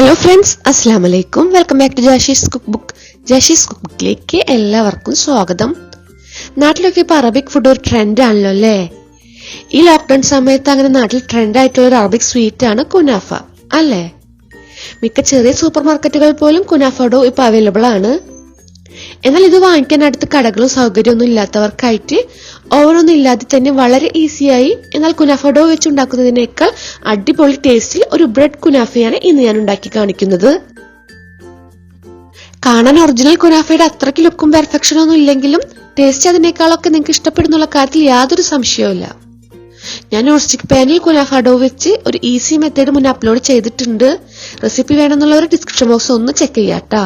Hello friends, അസ്സലാമു അലൈക്കും. Welcome back to Jashi's cook book. Jashi's cook ബുക്കിലേക്ക് എല്ലാവർക്കും സ്വാഗതം. നാട്ടിലൊക്കെ ഇപ്പോൾ അറബിക് ഫുഡ് ഒരു ട്രെൻഡ് ആണല്ലോ അല്ലേ? ഈ ലോക്ക്ഡൌൺ സമയത്ത് അങ്ങനെ നാട്ടിൽ ട്രെൻഡ് ആയിട്ടുള്ള ഒരു അറബിക് സ്വീറ്റ് ആണ് കുനാഫ അല്ലേ? മിക്ക ചെറിയ സൂപ്പർ മാർക്കറ്റുകൾ പോലും കുനാഫ ഡോ ഇപ്പോൾ അവൈലബിൾ ആണ്. എന്നാൽ ഇത് വാങ്ങിക്കാൻ അടുത്ത് കടകളും സൗകര്യമൊന്നും ഇല്ലാത്തവർക്കായിട്ട് ഓവനൊന്നും ഇല്ലാതെ തന്നെ വളരെ ഈസിയായി എന്നാൽ കുനാഫ ഡോ വെച്ചുണ്ടാക്കുന്നതിനേക്കാൾ അടിപൊളി ടേസ്റ്റിൽ ഒരു ബ്രെഡ് കുനാഫയാണ് ഇന്ന് ഞാൻ ഉണ്ടാക്കി കാണിക്കുന്നത്. കാണാൻ ഒറിജിനൽ കുനാഫയുടെ അത്രയ്ക്ക് ലുക്കും പെർഫെക്ഷനും ഒന്നും ഇല്ലെങ്കിലും ടേസ്റ്റ് അതിനേക്കാളൊക്കെ നിങ്ങൾക്ക് ഇഷ്ടപ്പെടുന്നുള്ള കാര്യത്തിൽ യാതൊരു സംശയവുമില്ല. ഞാൻ നോൺ സ്റ്റിക് പാനിൽ കുനാഫ ഡോ വെച്ച് ഒരു ഈസി മെത്തേഡ് മുന്നേ അപ്ലോഡ് ചെയ്തിട്ടുണ്ട്. റെസിപ്പി വേണമെന്നുള്ളവർ ഡിസ്ക്രിപ്ഷൻ ബോക്സ് ഒന്ന് ചെക്ക് ചെയ്യാട്ടാ.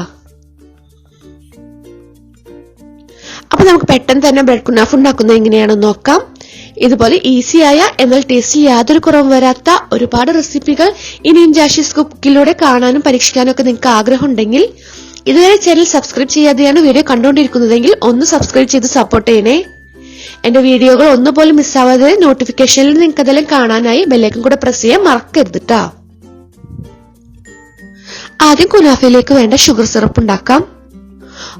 അപ്പൊ നമുക്ക് പെട്ടെന്ന് തന്നെ ബ്രെഡ് കുനാഫ ഉണ്ടാക്കുന്നത് എങ്ങനെയാണെന്ന് നോക്കാം. ഇതുപോലെ ഈസിയായ എന്നാൽ ടേസ്റ്റിൽ യാതൊരു കുറവും വരാത്ത ഒരുപാട് റെസിപ്പികൾ ഇനിയും ജാഷീസ് കുക്കിലൂടെ കാണാനും പരീക്ഷിക്കാനും ഒക്കെ നിങ്ങൾക്ക് ആഗ്രഹം ഉണ്ടെങ്കിൽ ഇതുവരെ ചാനൽ സബ്സ്ക്രൈബ് ചെയ്യാതെയാണ് വീഡിയോ കണ്ടുകൊണ്ടിരിക്കുന്നതെങ്കിൽ ഒന്ന് സബ്സ്ക്രൈബ് ചെയ്ത് സപ്പോർട്ട് ചെയ്യണേ. എന്റെ വീഡിയോകൾ ഒന്നുപോലും മിസ്സാവാതെ നോട്ടിഫിക്കേഷനിൽ നിങ്ങൾക്ക് അതെല്ലാം കാണാനായി ബെല്ലൈക്കൺ കൂടെ പ്രസ് ചെയ്യാൻ മറക്കരുത് ട്ടാ. ആദ്യം കുനാഫയിലേക്ക് വേണ്ട ഷുഗർ സിറപ്പ് ഉണ്ടാക്കാം.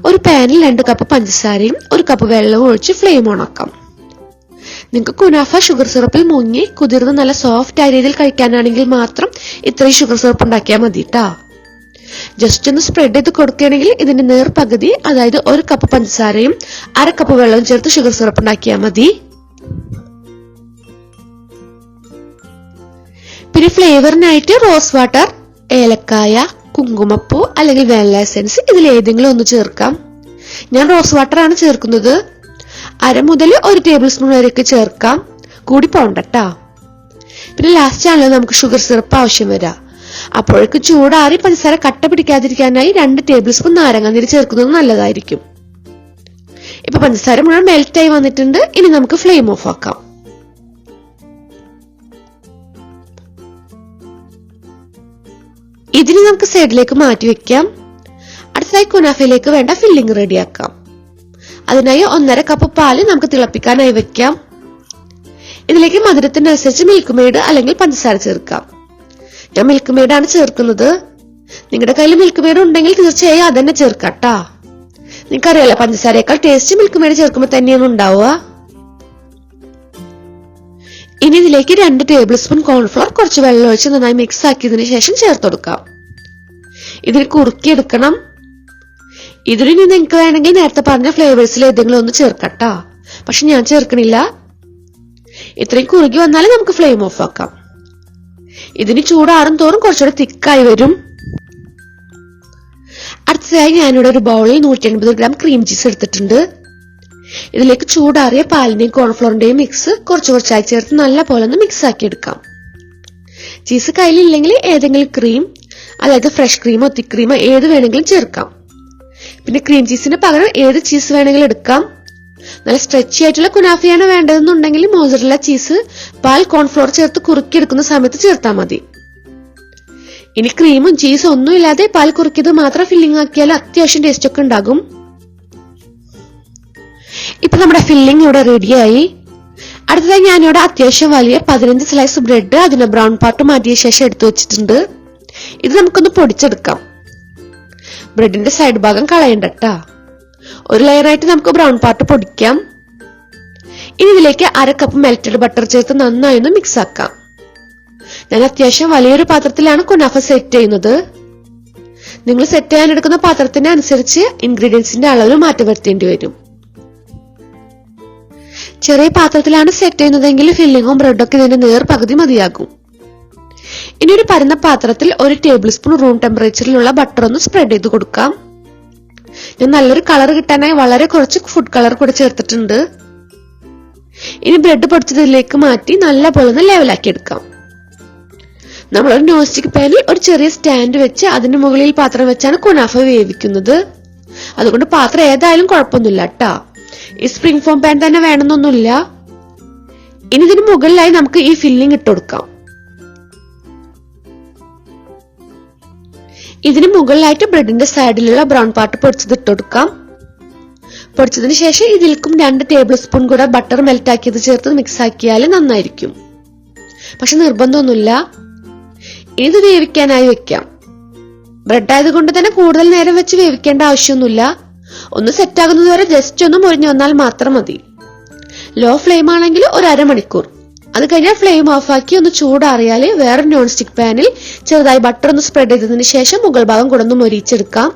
ഒരു പാനിൽ 2 കപ്പ് പഞ്ചസാരയും 1 കപ്പ് വെള്ളവും ഒഴിച്ച് ഫ്ലെയിം ഓൺ ആക്കാം. നിങ്ങൾക്ക് കുനാഫ ഷുഗർ സിറപ്പിൽ മുങ്ങി കുതിർന്ന് നല്ല സോഫ്റ്റ് ആയ രീതിയിൽ കഴിക്കാനാണെങ്കിൽ മാത്രം ഇത്രയും ഷുഗർ സിറപ്പ് ഉണ്ടാക്കിയാൽ മതി ട്ടാ. ജസ്റ്റ് ഒന്ന് സ്പ്രെഡ് ചെയ്ത് കൊടുക്കുകയാണെങ്കിൽ ഇതിന്റെ നേർ പകുതി, അതായത് 1 കപ്പ് പഞ്ചസാരയും 1/2 കപ്പ് വെള്ളവും ചേർത്ത് ഷുഗർ സിറപ്പ് ഉണ്ടാക്കിയാൽ മതി. പിന്നെ ഫ്ലേവറിനായിട്ട് റോസ് വാട്ടർ, ഏലക്കായ, കുങ്കുമപ്പൂ അല്ലെങ്കിൽ വാനില എസൻസ് ഇതിൽ ഏതെങ്കിലും ഒന്ന് ചേർക്കാം. ഞാൻ റോസ് വാട്ടർ ആണ് ചേർക്കുന്നത്. 1/2 മുതൽ 1 ടേബിൾ സ്പൂൺ വരെയൊക്കെ ചേർക്കാം, കൂടി പോണ്ടട്ടാ. പിന്നെ ലാസ്റ്റ് ആണല്ലോ നമുക്ക് ഷുഗർ സിറപ്പ് ആവശ്യം വരാം. അപ്പോഴേക്ക് ചൂടാറി പഞ്ചസാര കട്ട പിടിക്കാതിരിക്കാനായി 2 ടേബിൾ സ്പൂൺ നാരങ്ങാനീര് ചേർക്കുന്നത് നല്ലതായിരിക്കും. ഇപ്പൊ പഞ്ചസാര മുഴുവൻ മെൽറ്റ് ആയി വന്നിട്ടുണ്ട്. ഇനി നമുക്ക് ഫ്ലെയിം ഓഫ് ആക്കാം. ഇതിന് നമുക്ക് സൈഡിലേക്ക് മാറ്റി വെക്കാം. അടുത്തതായി കുനാഫയിലേക്ക് വേണ്ട ഫില്ലിംഗ് റെഡിയാക്കാം. അതിനായി 1.5 കപ്പ് പാല് നമുക്ക് തിളപ്പിക്കാനായി വെക്കാം. ഇതിലേക്ക് മധുരത്തിനനുസരിച്ച് മിൽക്ക് മെയ്ഡ് അല്ലെങ്കിൽ പഞ്ചസാര ചേർക്കാം. ഞാൻ മിൽക്ക് മെയ്ഡ് ആണ് ചേർക്കുന്നത്. നിങ്ങളുടെ കയ്യിൽ മിൽക്ക് മെയ്ഡ് ഉണ്ടെങ്കിൽ തീർച്ചയായും അതന്നെ ചേർക്കാട്ടാ. നിങ്ങൾക്കറിയാലോ പഞ്ചസാരയേക്കാൾ ടേസ്റ്റ് മിൽക്ക് മെയ്ഡ് ചേർക്കുമ്പോൾ തന്നെയാണ് ഉണ്ടാവുക. ഇനി ഇതിലേക്ക് 2 ടേബിൾ സ്പൂൺ കോൺഫ്ലോർ കുറച്ച് വെള്ളം ഒഴിച്ച് നന്നായി മിക്സ് ആക്കിയതിനു ശേഷം ചേർത്ത് കൊടുക്കാം. ഇതിന് കുറുക്കിയെടുക്കണം. ഇതിന് നിങ്ങൾക്ക് വേണമെങ്കിൽ നേരത്തെ പറഞ്ഞ ഫ്ലേവേഴ്സിൽ ഏതെങ്കിലും ഒന്ന് ചേർക്കട്ടാ, പക്ഷെ ഞാൻ ചേർക്കണില്ല. ഇത്രയും കുറുകി വന്നാലും നമുക്ക് ഫ്ലെയിം ഓഫ് ആക്കാം. ഇതിന് ചൂടാറും തോറും കുറച്ചുകൂടെ തിക്കായി വരും. അടുത്തതായി ഞാനിവിടെ ഒരു ബൗളിൽ 180 ഗ്രാം ക്രീം ചീസ് എടുത്തിട്ടുണ്ട്. ഇതിലേക്ക് ചൂടാറിയ പാലിന്റെയും കോൺഫ്ലോറിന്റെയും മിക്സ് കുറച്ചായി ചേർത്ത് നല്ല പോലെ ഒന്ന് മിക്സ് ആക്കി എടുക്കാം. ചീസ് കയ്യിലില്ലെങ്കിൽ ഏതെങ്കിലും ക്രീം, അതായത് ഫ്രഷ് ക്രീമോ തിക്ക് ക്രീമോ ഏത് വേണമെങ്കിലും ചേർക്കാം. പിന്നെ ക്രീം ചീസിന് പകരം ഏത് ചീസ് വേണമെങ്കിലും എടുക്കാം. നല്ല സ്ട്രെച്ചി ആയിട്ടുള്ള കുനാഫയാണ് വേണ്ടതെന്നുണ്ടെങ്കിൽ മോസറല്ല ചീസ് പാൽ കോൺഫ്ലോർ ചേർത്ത് കുറുക്കിയെടുക്കുന്ന സമയത്ത് ചേർത്താൽ മതി. ഇനി ക്രീമും ചീസും ഒന്നും ഇല്ലാതെ പാൽ കുറുക്കിയത് മാത്രം ഫില്ലിംഗ് ആക്കിയാൽ അത്യാവശ്യം ടേസ്റ്റ് ഒക്കെ ഉണ്ടാകും. ഇപ്പൊ നമ്മുടെ ഫില്ലിംഗ് ഇവിടെ റെഡിയായി. അടുത്തതായി ഞാനിവിടെ അത്യാവശ്യം വലിയ 15 സ്ലൈസ് ബ്രെഡ് അതിന്റെ ബ്രൗൺ പാർട്ട് മാറ്റിയ ശേഷം എടുത്തു വെച്ചിട്ടുണ്ട്. ഇത് നമുക്കൊന്ന് പൊടിച്ചെടുക്കാം. ബ്രെഡിന്റെ സൈഡ് ഭാഗം കളയണ്ടട്ടാ. ഒരു ലെയറായിട്ട് നമുക്ക് ബ്രൗൺ പാർട്ട് പൊടിക്കാം. ഇനി ഇതിലേക്ക് 1/2 കപ്പ് മെൽറ്റഡ് ബട്ടർ ചേർത്ത് നന്നായി ഒന്ന് മിക്സ് ആക്കാം. ഞാൻ അത്യാവശ്യം വലിയൊരു പാത്രത്തിലാണ് കുനാഫ സെറ്റ് ചെയ്യുന്നത്. നിങ്ങൾ സെറ്റ് ചെയ്യാൻ എടുക്കുന്ന പാത്രത്തിന് അനുസരിച്ച് ഇൻഗ്രീഡിയൻസിന്റെ അളവിൽ മാറ്റം വരുത്തേണ്ടി വരും. ചെറിയ പാത്രത്തിലാണ് സെറ്റ് ചെയ്യുന്നതെങ്കിൽ ഫില്ലിങ്ങും ബ്രെഡൊക്കെ ഇതിന്റെ നേർ പകുതി മതിയാകും. ഇനി ഒരു പരന്ന പാത്രത്തിൽ 1 ടേബിൾ സ്പൂൺ റൂം ടെമ്പറേച്ചറിലുള്ള ബട്ടർ ഒന്ന് സ്പ്രെഡ് ചെയ്ത് കൊടുക്കാം. ഞാൻ നല്ലൊരു കളർ കിട്ടാനായി വളരെ കുറച്ച് ഫുഡ് കളർ കൂടെ ചേർത്തിട്ടുണ്ട്. ഇനി ബ്രെഡ് പൊടിച്ചതിലേക്ക് മാറ്റി നല്ല പോലെ ഒന്ന് ലെവലാക്കി എടുക്കാം. നമ്മളൊരു നോൺ സ്റ്റിക് പാനിൽ ഒരു ചെറിയ സ്റ്റാൻഡ് വെച്ച് അതിന് മുകളിൽ പാത്രം വെച്ചാണ് കുനാഫ വേവിക്കുന്നത്. അതുകൊണ്ട് പാത്രം ഏതായാലും കുഴപ്പമൊന്നുമില്ല ട്ടാ. ഈ സ്പ്രിംഗ് ഫോം പാൻ തന്നെ വേണമെന്നൊന്നുമില്ല. ഇനി ഇതിന് മുകളിലായി നമുക്ക് ഈ ഫില്ലിംഗ് ഇട്ട് കൊടുക്കാം. ഇതിന് മുകളിലായിട്ട് ബ്രെഡിന്റെ സൈഡിലുള്ള ബ്രൗൺ പാർട്ട് പൊടിച്ചത് ഇട്ട് കൊടുക്കാം. പൊടിച്ചതിന് ശേഷം ഇതിലേക്കും 2 ടേബിൾ സ്പൂൺ കൂടെ ബട്ടർ മെൽറ്റ് ആക്കിയത് ചേർത്ത് മിക്സ് ആക്കിയാൽ നന്നായിരിക്കും. പക്ഷെ നിർബന്ധമൊന്നുമില്ല. ഇത് വേവിക്കാനായി വെക്കാം. ബ്രെഡ് ആയതുകൊണ്ട് തന്നെ കൂടുതൽ നേരം വെച്ച് വേവിക്കേണ്ട ആവശ്യമൊന്നുമില്ല. ഒന്ന് സെറ്റ് ആകുന്നത് വരെ ജസ്റ്റ് ഒന്ന് മുരിഞ്ഞു വന്നാൽ മാത്രം മതി. ലോ ഫ്ലെയിം ആണെങ്കിൽ ഒരു അരമണിക്കൂർ. അത് കഴിഞ്ഞാൽ ഫ്ലെയിം ഓഫാക്കി ഒന്ന് ചൂടാറിയാല് വേറെ നോൺ സ്റ്റിക് പാനിൽ ചെറുതായി ബട്ടർ ഒന്ന് സ്പ്രെഡ് ചെയ്തതിന് ശേഷം മുകൾ ഭാഗം കൂടെ ഒന്ന് മൊരിച്ചെടുക്കാം.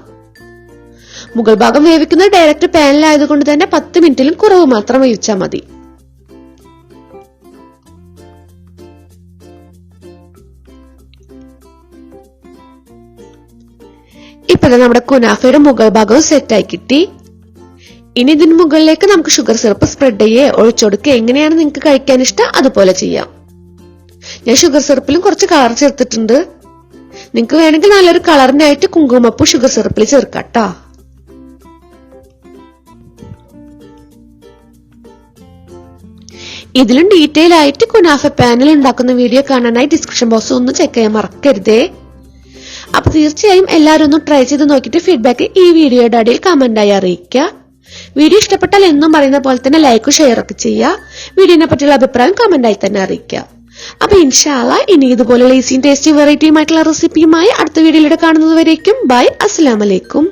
മുകൾ ഭാഗം വേവിക്കുന്നത് ഡയറക്റ്റ് പാനിലായതുകൊണ്ട് തന്നെ 10 മിനിറ്റിലും കുറവ് മാത്രം വേവിച്ചാൽ മതി. ഇപ്പൊ നമ്മുടെ കുനാഫയുടെ മുകൾ ഭാഗവും സെറ്റായി കിട്ടി. ഇനി ഇതിന് മുകളിലേക്ക് നമുക്ക് ഷുഗർ സിറപ്പ് സ്പ്രെഡ് ചെയ്യേ ഒഴിച്ചൊടുക്കുക എങ്ങനെയാണ് നിങ്ങൾക്ക് കഴിക്കാൻ ഇഷ്ടം അതുപോലെ ചെയ്യാം. ഞാൻ ഷുഗർ സിറപ്പിലും കുറച്ച് കളർ ചേർത്തിട്ടുണ്ട്. നിങ്ങൾക്ക് വേണമെങ്കിൽ നല്ലൊരു കളറിനായിട്ട് കുങ്കുമപ്പൂ ഷുഗർ സിറപ്പിൽ ചേർക്കാട്ടോ. ഇതിലും ഡീറ്റെയിൽ ആയിട്ട് കുനാഫ പാനിൽ ഉണ്ടാക്കുന്ന വീഡിയോ കാണാനായി ഡിസ്ക്രിപ്ഷൻ ബോക്സ് ഒന്ന് ചെക്ക് ചെയ്യാൻ മറക്കരുതേ. അപ്പൊ തീർച്ചയായും എല്ലാവരും ഒന്ന് ട്രൈ ചെയ്ത് നോക്കിയിട്ട് ഫീഡ്ബാക്ക് ഈ വീഡിയോയുടെ അടിയിൽ കമന്റായി അറിയിക്കുക. വീഡിയോ ഇഷ്ടപ്പെട്ടാൽ എന്നും പറയുന്ന പോലെ തന്നെ ലൈക്കും ഷെയർ ഒക്കെ ചെയ്യുക. വീഡിയോനെ പറ്റിയുള്ള അഭിപ്രായം കമന്റായി തന്നെ അറിയിക്കുക. അപ്പൊ ഇൻഷാ അല്ലാഹ് ഇനി ഇതുപോലെ ഈസിയും ടേസ്റ്റി വെറൈറ്റിയുമായിട്ടുള്ള റെസിപ്പിയുമായി അടുത്ത വീഡിയോയിലൂടെ കാണുന്നത് വരേക്കും ബൈ, അസ്സലാമു അലൈക്കും.